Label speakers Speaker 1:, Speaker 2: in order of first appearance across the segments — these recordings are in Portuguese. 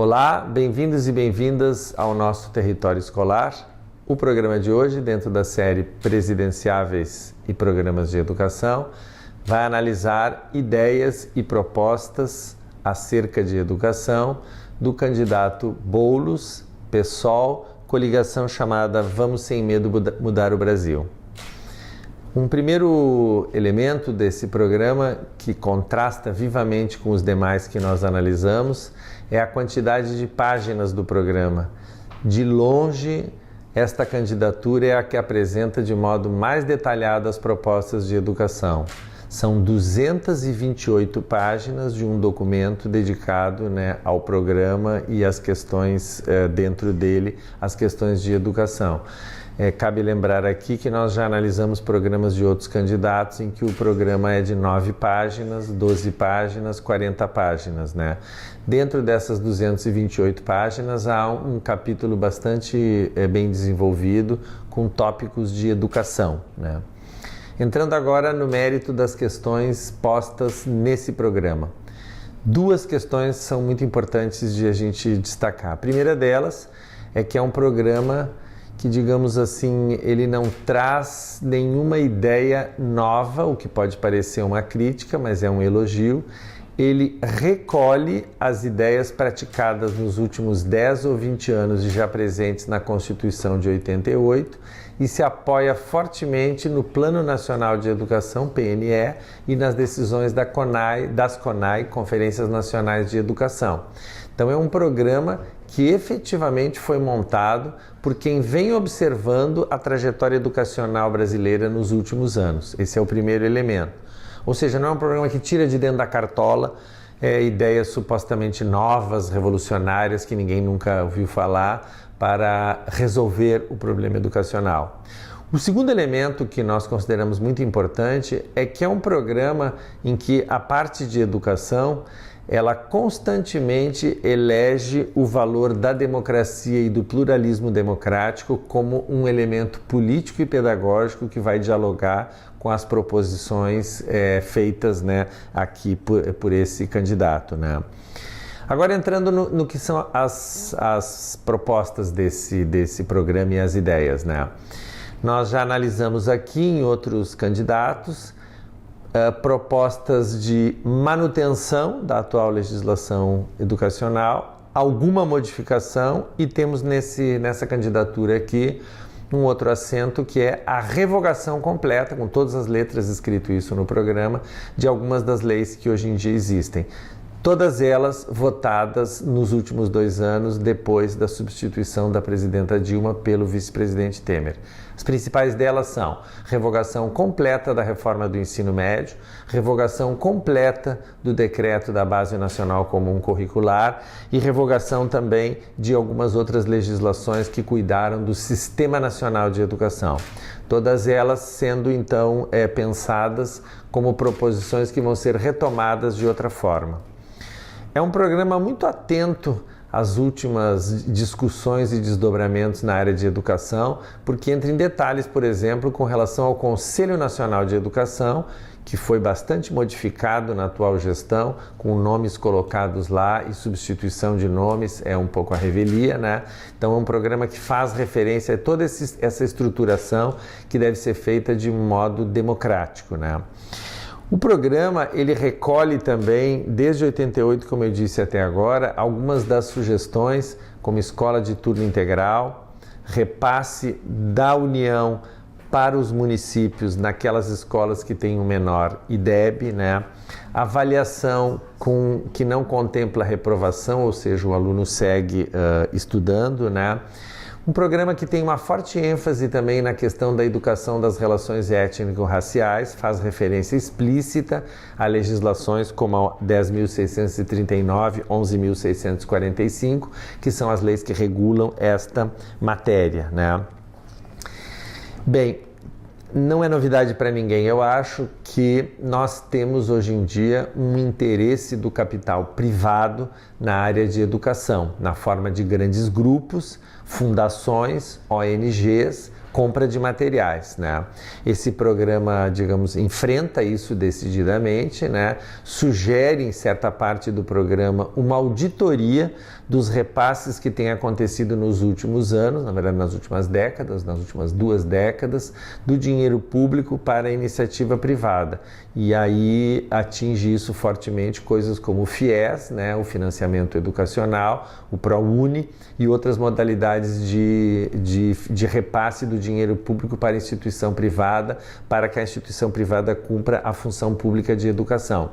Speaker 1: Olá, bem-vindos e bem-vindas ao nosso Território Escolar. O programa de hoje, dentro da série Presidenciáveis e Programas de Educação, vai analisar ideias e propostas acerca de educação do candidato Boulos, PSOL, coligação chamada Vamos Sem Medo Mudar o Brasil. Um primeiro elemento desse programa, que contrasta vivamente com os demais que nós analisamos, é a quantidade de páginas do programa. De longe, esta candidatura é a que apresenta de modo mais detalhado as propostas de educação. São 228 páginas de um documento dedicado, ao programa e às questões dentro dele, as questões de educação. Cabe lembrar aqui que nós já analisamos programas de outros candidatos em que o programa é de 9 páginas, 12 páginas, 40 páginas, Dentro dessas 228 páginas há um capítulo bastante bem desenvolvido com tópicos de educação, Entrando agora no mérito das questões postas nesse programa. Duas questões são muito importantes de a gente destacar. A primeira delas é que é um programa que, digamos assim, ele não traz nenhuma ideia nova, o que pode parecer uma crítica, mas é um elogio. Ele recolhe as ideias praticadas nos últimos 10 ou 20 anos e já presentes na Constituição de 88 e se apoia fortemente no Plano Nacional de Educação, PNE, e nas decisões das CONAI, Conferências Nacionais de Educação. Então é um programa que efetivamente foi montado por quem vem observando a trajetória educacional brasileira nos últimos anos. Esse é o primeiro elemento. Ou seja, não é um programa que tira de dentro da cartola ideias supostamente novas, revolucionárias, que ninguém nunca ouviu falar, para resolver o problema educacional. O segundo elemento que nós consideramos muito importante é que é um programa em que a parte de educação ela constantemente elege o valor da democracia e do pluralismo democrático como um elemento político e pedagógico que vai dialogar com as proposições feitas aqui por esse candidato. Agora, entrando no que são as propostas desse programa e as ideias. Nós já analisamos aqui em outros candidatos propostas de manutenção da atual legislação educacional, alguma modificação, e temos nessa candidatura aqui um outro acento que é a revogação completa, com todas as letras escrito isso no programa, de algumas das leis que hoje em dia existem. Todas elas votadas nos últimos 2 anos, depois da substituição da presidenta Dilma pelo vice-presidente Temer. As principais delas são revogação completa da reforma do ensino médio, revogação completa do decreto da Base Nacional Comum Curricular e revogação também de algumas outras legislações que cuidaram do Sistema Nacional de Educação. Todas elas sendo, então, pensadas como proposições que vão ser retomadas de outra forma. É um programa muito atento às últimas discussões e desdobramentos na área de educação, porque entra em detalhes, por exemplo, com relação ao Conselho Nacional de Educação, que foi bastante modificado na atual gestão, com nomes colocados lá e substituição de nomes, é um pouco a revelia, Então é um programa que faz referência a toda essa estruturação que deve ser feita de modo democrático, O programa, ele recolhe também, desde 88, como eu disse até agora, algumas das sugestões, como escola de turno integral, repasse da União para os municípios naquelas escolas que têm um menor IDEB, avaliação que não contempla reprovação, ou seja, o aluno segue estudando, Um programa que tem uma forte ênfase também na questão da educação das relações étnico-raciais, faz referência explícita a legislações como a 10.639, 11.645, que são as leis que regulam esta matéria, Bem, não é novidade para ninguém. Eu acho que nós temos hoje em dia um interesse do capital privado na área de educação, na forma de grandes grupos, fundações, ONGs, compra de materiais, né? Esse programa, digamos, enfrenta isso decididamente, né? Sugere em certa parte do programa uma auditoria dos repasses que têm acontecido nos últimos anos, na verdade nas últimas décadas, nas últimas 2 décadas, do dinheiro público para a iniciativa privada. E aí atinge isso fortemente coisas como o FIES, né? O financiamento educacional, o ProUni e outras modalidades de repasse do dinheiro público para a instituição privada, para que a instituição privada cumpra a função pública de educação.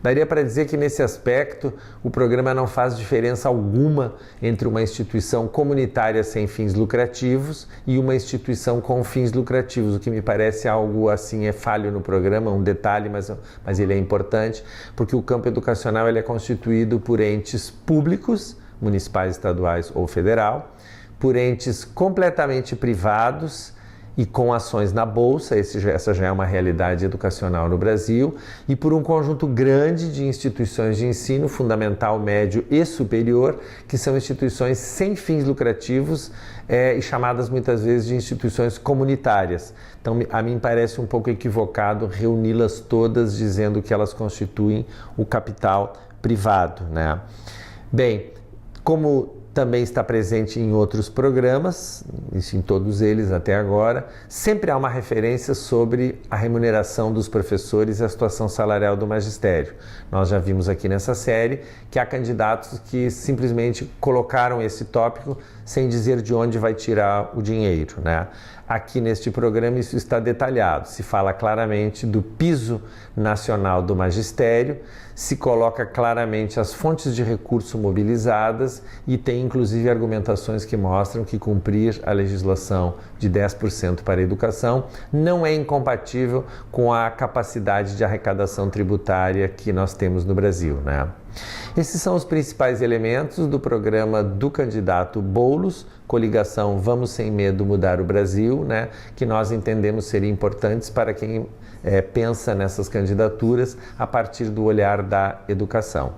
Speaker 1: Daria para dizer que nesse aspecto o programa não faz diferença alguma entre uma instituição comunitária sem fins lucrativos e uma instituição com fins lucrativos, o que me parece algo assim falho no programa, um detalhe, mas ele é importante, porque o campo educacional ele é constituído por entes públicos, municipais, estaduais ou federal, por entes completamente privados e com ações na Bolsa, essa já é uma realidade educacional no Brasil, e por um conjunto grande de instituições de ensino fundamental, médio e superior, que são instituições sem fins lucrativos e chamadas muitas vezes de instituições comunitárias. Então, a mim parece um pouco equivocado reuni-las todas dizendo que elas constituem o capital privado, né? Bem, como também está presente em outros programas, isso em todos eles até agora, sempre há uma referência sobre a remuneração dos professores e a situação salarial do magistério. Nós já vimos aqui nessa série que há candidatos que simplesmente colocaram esse tópico sem dizer de onde vai tirar o dinheiro, né? Aqui neste programa isso está detalhado, se fala claramente do piso nacional do magistério, se coloca claramente as fontes de recurso mobilizadas e tem inclusive argumentações que mostram que cumprir a legislação de 10% para a educação não é incompatível com a capacidade de arrecadação tributária que nós temos no Brasil, né? Esses são os principais elementos do programa do candidato Boulos, coligação Vamos Sem Medo Mudar o Brasil, né, que nós entendemos serem importantes para quem pensa nessas candidaturas a partir do olhar da educação.